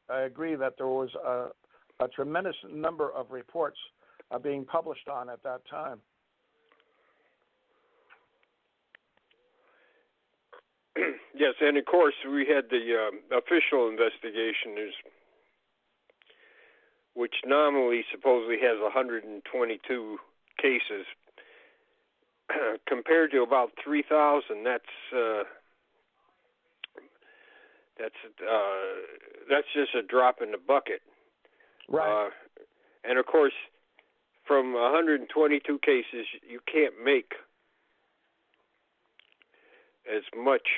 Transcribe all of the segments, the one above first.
I agree that there was a tremendous number of reports being published on at that time. Yes, and of course we had the official investigation, which nominally supposedly has 122 cases, compared to about 3,000. That's just a drop in the bucket. Right. And of course, from 122 cases, you can't make as much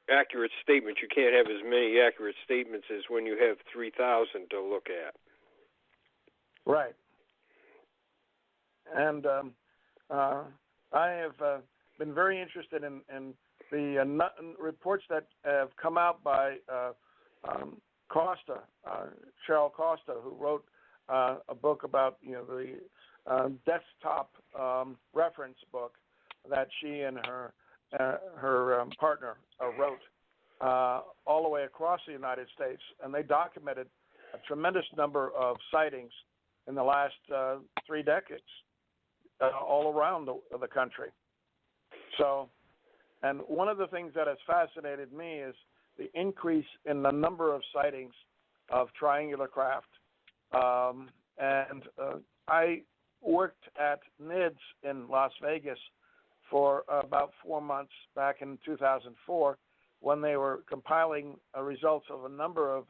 accurate statements. You can't have as many accurate statements as when you have 3,000 to look at. Right. And I have been very interested in the reports that have come out by Costa, Cheryl Costa, who wrote a book about the desktop reference book that she and her partner wrote all the way across the United States, and they documented a tremendous number of sightings in the last 3 decades all around the country. So, and one of the things that has fascinated me is the increase in the number of sightings of triangular craft. And I worked at NIDS in Las Vegas for about 4 months back in 2004 when they were compiling results of a number of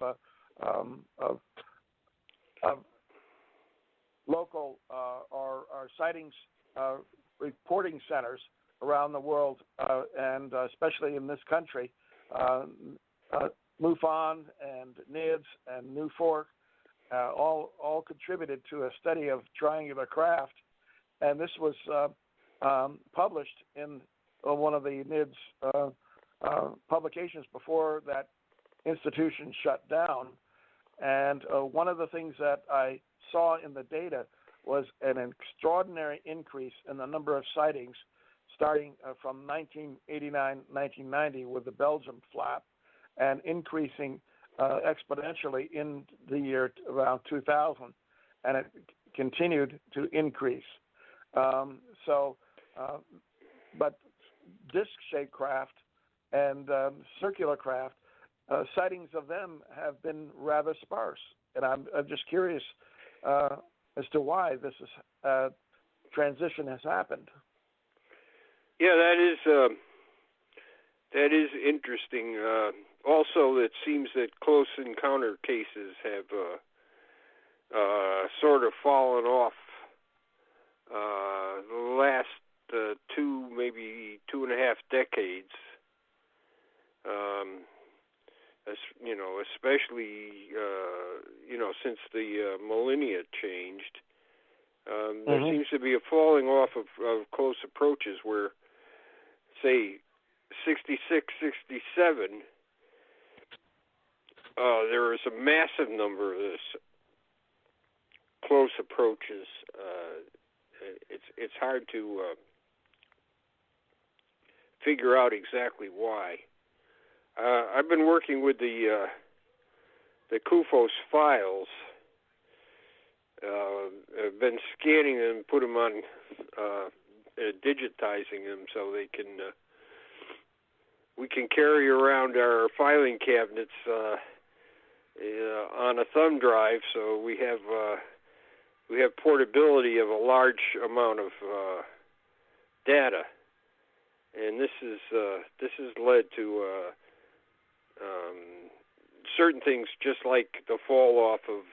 local or sightings reporting centers around the world, and especially in this country. MUFON and NIDS and Newfork all contributed to a study of triangular craft, and this was published in one of the NIDS publications before that institution shut down. And one of the things that I saw in the data was an extraordinary increase in the number of sightings starting from 1989-1990 with the Belgium flap, and increasing exponentially in the year around 2000, and it continued to increase. But disc-shaped craft and circular craft, sightings of them have been rather sparse, and I'm just curious as to why this transition has happened. Yeah, that is interesting. Also, it seems that close encounter cases have sort of fallen off the last 2, maybe 2.5 decades. Especially since the millennia changed. There seems to be a falling off of close approaches where, say, 66, 67, there was a massive number of this close approaches. It's hard to figure out exactly why. I've been working with the CUFOS files. I've been scanning them, put them on, digitizing them so they can. We can carry around our filing cabinets on a thumb drive, so we have portability of a large amount of data, and this has led to certain things, just like the fall off of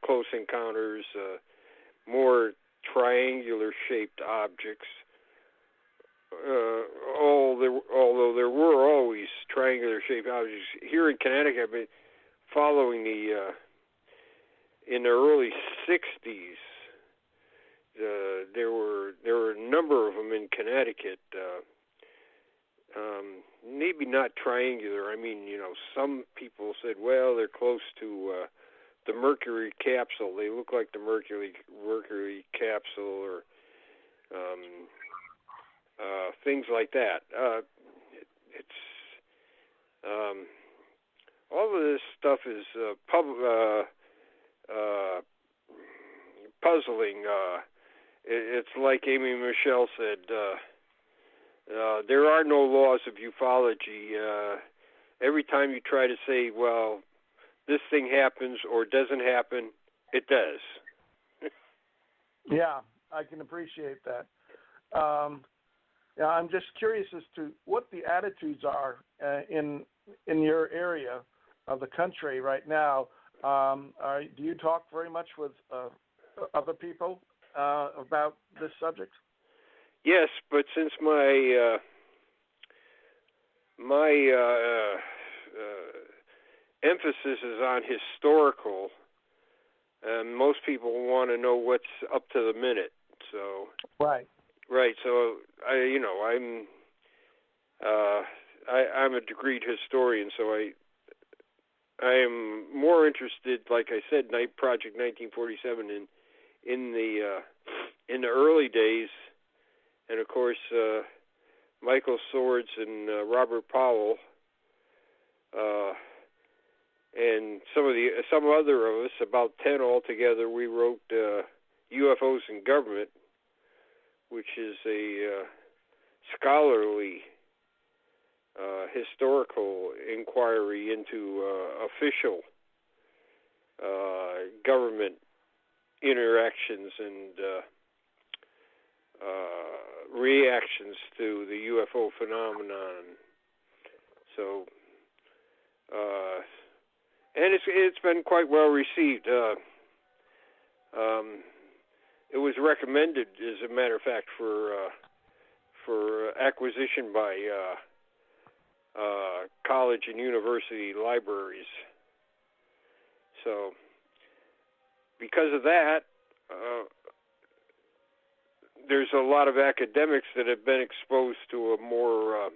close encounters, more triangular shaped objects. Although there were always triangular shaped objects here in Connecticut, I've been following in the early '60s. There were a number of them in Connecticut. Maybe not triangular. I mean, some people said, well, they're close to the Mercury capsule. They look like the Mercury capsule, or things like that. all of this stuff is puzzling. It's like Amy Michelle said. There are no laws of ufology. Every time you try to say, well, this thing happens or doesn't happen, it does. Yeah, I can appreciate that. Yeah, I'm just curious as to what the attitudes are in your area of the country right now. Do you talk very much with other people about this subject? Yes, but since my emphasis is on historical, most people want to know what's up to the minute. So right. So I'm a degreed historian, so I am more interested, like I said, Project 1947 in the early days, and of course Michael Swords and Robert Powell, and some other of us, about 10 altogether. We wrote UFOs in Government, which is a scholarly historical inquiry into official government interactions and reactions to the UFO phenomenon. So, and it's been quite well received. It was recommended, as a matter of fact, for acquisition by college and university libraries. So, because of that, there's a lot of academics that have been exposed to a more,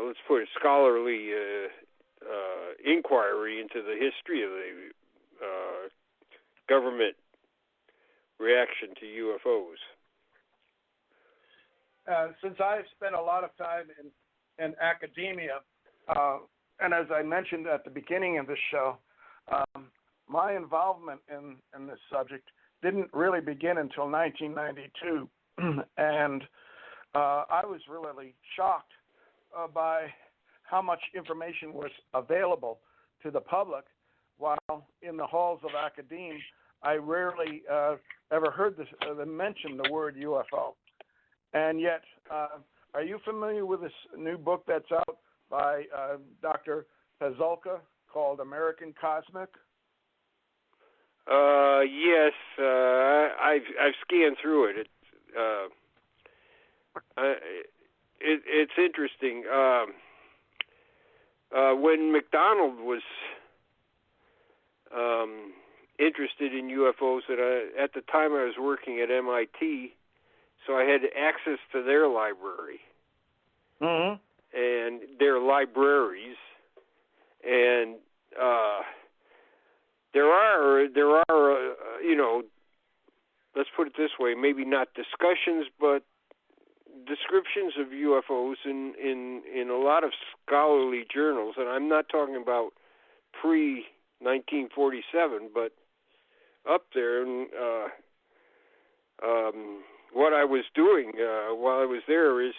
let's put it, scholarly inquiry into the history of the government reaction to UFOs. Since I've spent a lot of time in academia, and as I mentioned at the beginning of this show, my involvement in this subject didn't really begin until 1992, and I was really shocked by how much information was available to the public, while in the halls of academia, I rarely ever heard them mention the word UFO. And yet, are you familiar with this new book that's out by Dr. Pazulka called American Cosmic? Yes, I've scanned through it. It's interesting. When McDonald was interested in UFOs, at the time I was working at MIT, so I had access to their library and their libraries, and there are let's put it this way, maybe not discussions, but descriptions of UFOs in a lot of scholarly journals, and I'm not talking about pre-1947, but up there. And what I was doing while I was there is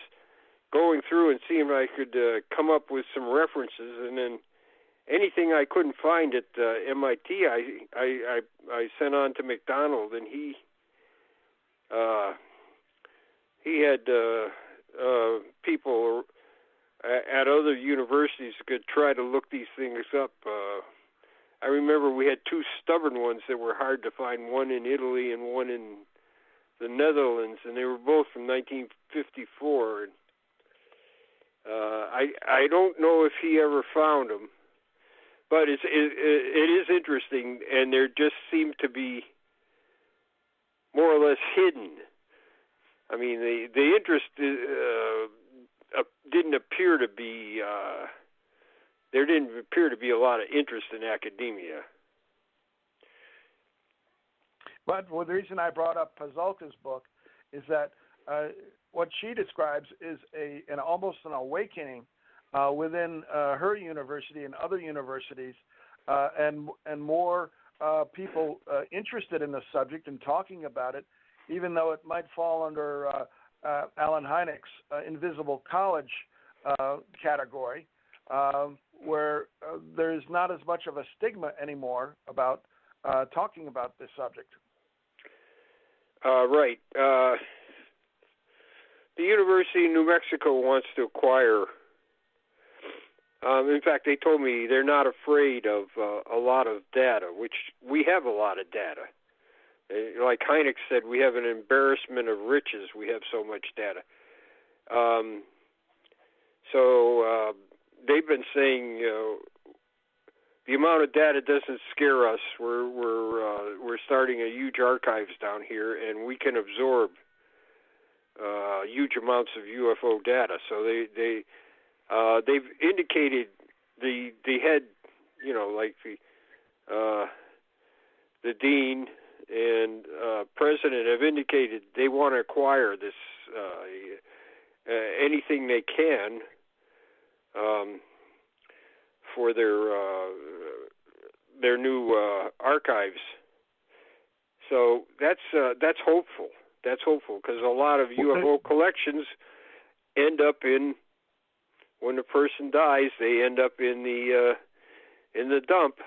going through and seeing if I could come up with some references, and then anything I couldn't find at MIT, I sent on to McDonald, and he had people at other universities could try to look these things up. I remember we had two stubborn ones that were hard to find, one in Italy and one in the Netherlands, and they were both from 1954. And, I don't know if he ever found them, but it is interesting, and there just seem to be more or less hidden. I mean, the interest didn't appear to be. There didn't appear to be a lot of interest in academia. But the reason I brought up Pazulka's book is that what she describes is almost an awakening within her university and other universities, and more people interested in the subject and talking about it, even though it might fall under Alan Hynek's Invisible College category, where there's not as much of a stigma anymore about talking about this subject. Right. The University of New Mexico wants to acquire. In fact, they told me they're not afraid of a lot of data, which we have a lot of data. Like Hynek said, we have an embarrassment of riches. We have so much data. So they've been saying, the amount of data doesn't scare us. We're starting a huge archives down here, and we can absorb huge amounts of UFO data. So they've indicated the head, like the dean and president have indicated they want to acquire this anything they can for their new archives. So that's hopeful. That's hopeful because a lot of UFO collections end up in, when the person dies, they end up in the dump.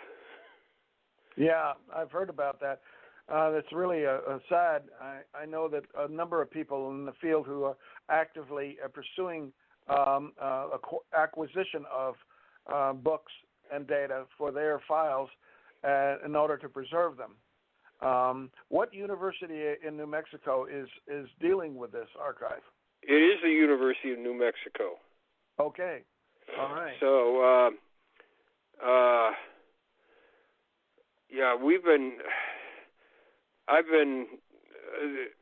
Yeah, I've heard about that. That's really sad. I know that a number of people in the field who are actively pursuing acquisition of books and data for their files in order to preserve them. What university in New Mexico is dealing with this archive? It is the University of New Mexico. Okay. All right. So,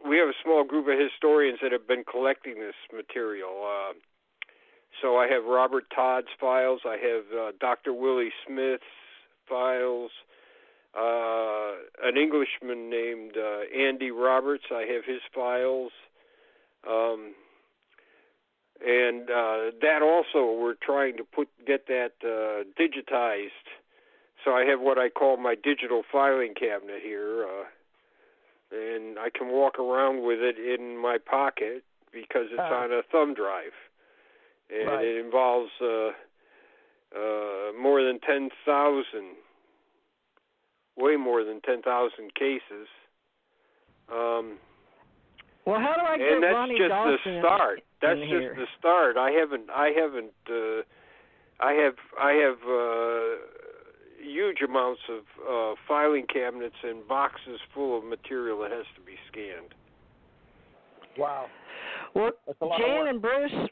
we have a small group of historians that have been collecting this material. So I have Robert Todd's files. I have Dr. Willie Smith's files. An Englishman named Andy Roberts. I have his files. And that also, we're trying to get that digitized. So I have what I call my digital filing cabinet here, and I can walk around with it in my pocket because it's on a thumb drive, and right. It involves more than 10,000, way more than 10,000 cases. Well, how do I get Ronnie Dawson? And that's just the start. That's just the start. I have huge amounts of filing cabinets and boxes full of material that has to be scanned. Wow. Well, Jan and Bruce,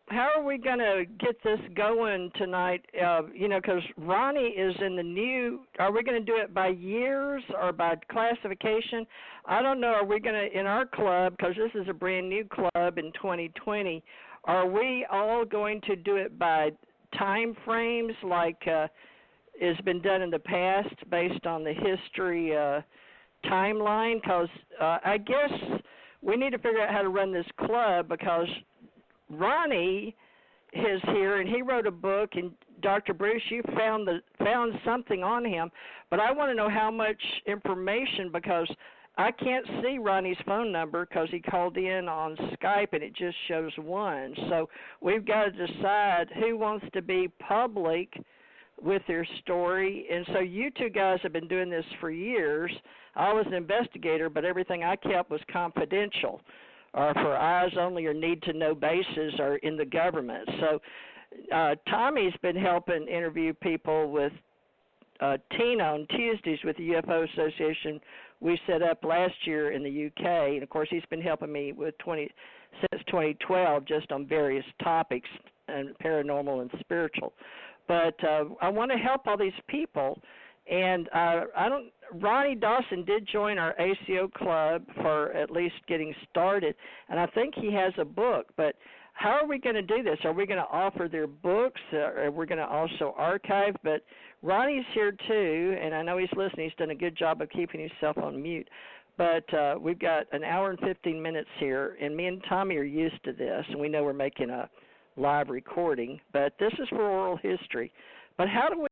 how are we going to get this going tonight? Because Ronnie is in the new, are we going to do it by years or by classification? I don't know. Are we going to, in our club, because this is a brand new club in 2020, are we all going to do it by time frames like has been done in the past based on the history timeline? Because I guess we need to figure out how to run this club because Ronnie is here, and he wrote a book, and Dr. Bruce, you found something on him, but I want to know how much information because I can't see Ronnie's phone number because he called in on Skype, and it just shows one. So we've got to decide who wants to be public with their story, and so you two guys have been doing this for years. I was an investigator, but everything I kept was confidential or for eyes only or need-to-know bases or in the government. So Tommy's been helping interview people with Tina on Tuesdays with the UFO Association we set up last year in the UK. And, of course, he's been helping me with since 2012 just on various topics, and paranormal and spiritual. But I want to help all these people. And Ronnie Dawson did join our ACO club for at least getting started, and I think he has a book. But how are we going to do this? Are we going to offer their books? Are we going to also archive? But Ronnie's here too, and I know he's listening. He's done a good job of keeping himself on mute. But we've got an hour and 15 minutes here, and me and Tommy are used to this, and we know we're making a live recording, but this is for oral history. But how do we